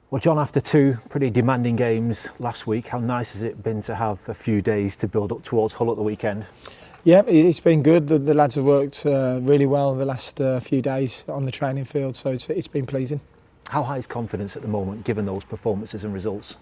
Well, John, after two pretty demanding games last week, how nice has it been to have a few days to build up towards Hull at the weekend? Yeah, it's been good. The lads have worked really well the last few days on the training field, so it's been pleasing. How high is confidence at the moment, given those performances and results?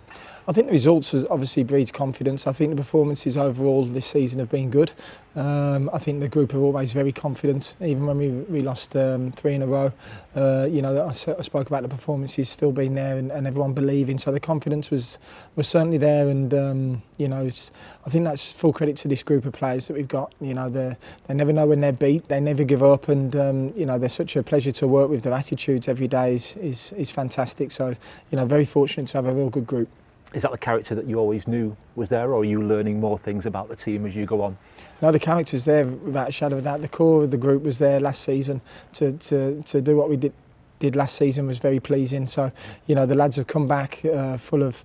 I think the results obviously breeds confidence. I think the performances overall this season have been good. I think the group are always very confident, even when we lost 3 in a row. I spoke about the performances still being there and everyone believing. So the confidence was certainly there, and I think that's full credit to this group of players that we've got. They never know when they're beat. They never give up, and they're such a pleasure to work with. Their attitudes every day is fantastic. So very fortunate to have a real good group. Is that the character that you always knew was there, or are you learning more things about the team as you go on? No, the character's there without a shadow of a doubt. The core of the group was there last season. To do what we did last season was very pleasing. So, the lads have come back full of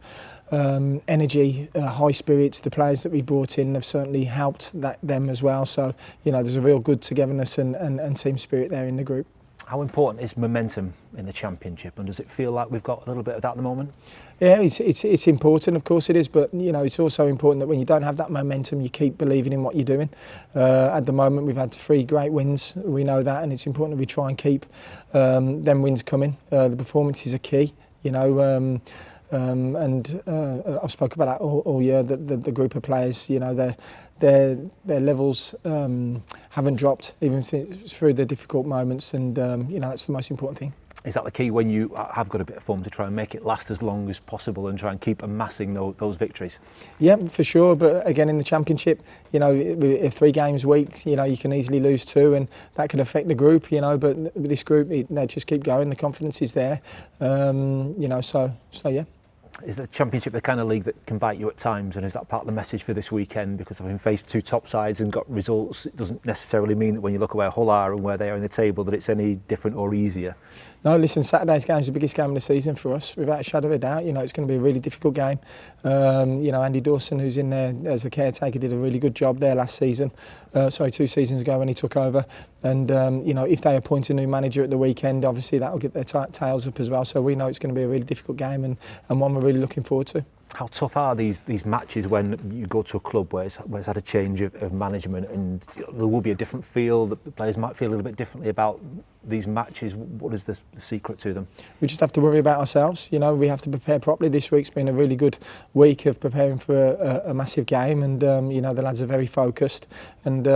energy, high spirits. The players that we brought in have certainly helped them as well. So, there's a real good togetherness and team spirit there in the group. How important is momentum in the Championship, and does it feel like we've got a little bit of that at the moment? Yeah, it's important, of course it is, but it's also important that when you don't have that momentum, you keep believing in what you're doing. At the moment, we've had 3 great wins. We know that, and it's important that we try and keep them wins coming. The performances are key, and I've spoken about that all year. The group of players, their levels haven't dropped even through the difficult moments, and that's the most important thing. Is that the key when you have got a bit of form, to try and make it last as long as possible and try and keep amassing those victories? Yeah, for sure. But again, in the Championship, if 3 games a week, you can easily lose 2, and that can affect the group. But with this group, they just keep going. The confidence is there. So yeah. Is the Championship the kind of league that can bite you at times, and is that part of the message for this weekend? Because having faced 2 top sides and got results, it doesn't necessarily mean that when you look at where Hull are and where they are in the table that it's any different or easier. No, listen, Saturday's game is the biggest game of the season for us, without a shadow of a doubt. It's going to be a really difficult game. Andy Dawson, who's in there as the caretaker, did a really good job there last season. 2 seasons ago when he took over. And, if they appoint a new manager at the weekend, obviously that'll get their tails up as well. So we know it's going to be a really difficult game, and one we're really looking forward to. How tough are these matches when you go to a club where it's had a change of management, and there will be a different feel, the players might feel a little bit differently about these matches? What is the secret to them? We just have to worry about ourselves. We have to prepare properly. This week's been a really good week of preparing for a massive game, and the lads are very focused, and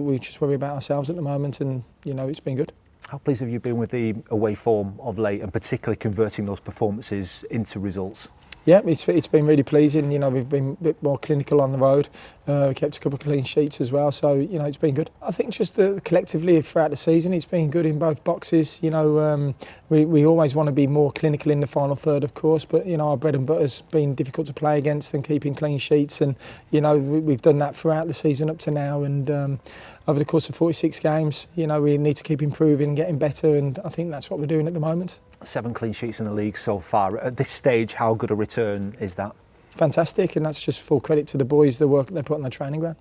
we just worry about ourselves at the moment, and it's been good. How pleased have you been with the away form of late, and particularly converting those performances into results? Yeah, it's been really pleasing. We've been a bit more clinical on the road. We kept a couple of clean sheets as well, so it's been good. I think just collectively throughout the season, it's been good in both boxes. We always want to be more clinical in the final third, of course, but our bread and butter's been difficult to play against and keeping clean sheets, and we've done that throughout the season up to now, and over the course of 46 games, we need to keep improving and getting better, and I think that's what we're doing at the moment. 7 clean sheets in the league so far. At this stage, how good a return is that? Fantastic, and that's just full credit to the boys, the work they put on the training ground.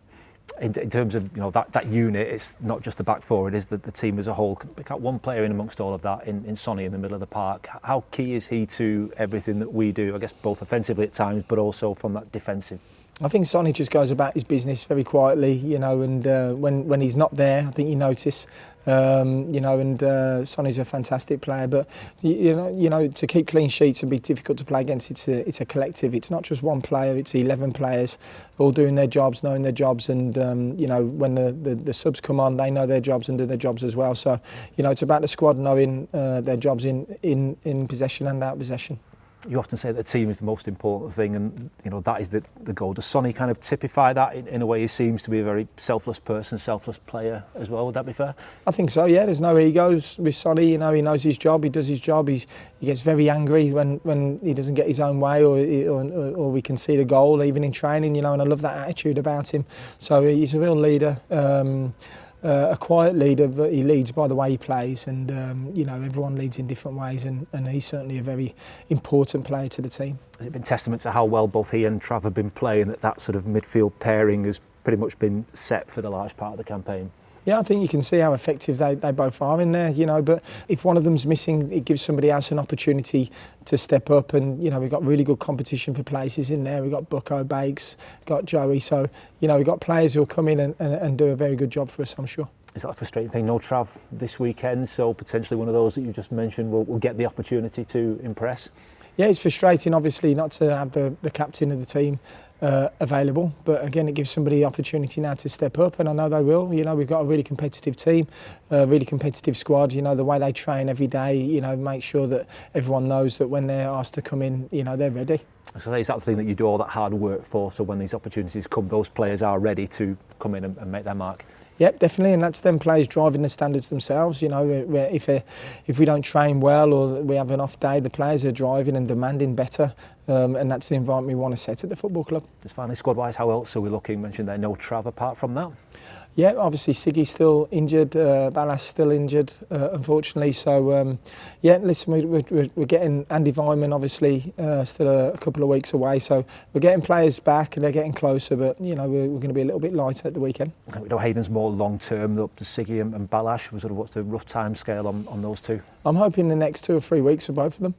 In terms of that unit, it's not just the back four, it is the team as a whole. Pick out one player in amongst all of that, in Sonny in the middle of the park. How key is he to everything that we do? I guess both offensively at times, but also from that defensive. I think Sonny just goes about his business very quietly, and when he's not there, I think you notice. Sonny's a fantastic player, but to keep clean sheets and be difficult to play against, it's a collective. It's not just one player; it's 11 players all doing their jobs, knowing their jobs, and when the subs come on, they know their jobs and do their jobs as well. So it's about the squad knowing their jobs in possession and out of possession. You often say that the team is the most important thing, and that is the goal. Does Sonny kind of typify that in a way? He seems to be a very selfless person, selfless player as well. Would that be fair? I think so. Yeah, there's no egos with Sonny. He knows his job. He does his job. He gets very angry when he doesn't get his own way, or we concede a goal, even in training. And I love that attitude about him. So he's a real leader. A quiet leader, but he leads by the way he plays, and everyone leads in different ways, and he's certainly a very important player to the team. Has it been testament to how well both he and Trav have been playing that sort of midfield pairing has pretty much been set for the large part of the campaign? Yeah, I think you can see how effective they both are in there, you know, but if one of them's missing, it gives somebody else an opportunity to step up, and, you know, we've got really good competition for places in there. We've got Bucko, Bakes, got Joey, so, you know, we've got players who'll come in and do a very good job for us, I'm sure. Is that a frustrating thing? No Trav this weekend, so potentially one of those that you just mentioned will get the opportunity to impress? Yeah, it's frustrating, obviously, not to have the captain of the team available, but again, it gives somebody the opportunity now to step up, and I know they will. You know, we've got a really competitive team, a really competitive squad. You know, the way they train every day, you know, make sure that everyone knows that when they're asked to come in, you know, they're ready. So is that the thing that you do all that hard work for, so when these opportunities come, those players are ready to come in and make their mark? Yep, definitely, and that's them players driving the standards themselves. You know, if we don't train well or we have an off day, the players are driving and demanding better, and that's the environment we want to set at the football club. Just finally, squad-wise, how else are we looking? You mentioned there no Trav apart from that. Yeah, obviously Siggy's still injured, Ballas still injured, unfortunately. So, yeah, listen, we're getting Andy Vyman, obviously, still a couple of weeks away. So we're getting players back and they're getting closer, but, you know, we're going to be a little bit lighter at the weekend. We know Hayden's more long-term, up to Siggy and Ballas. What's the rough time scale on those two? I'm hoping the next 2 or 3 weeks for both of them.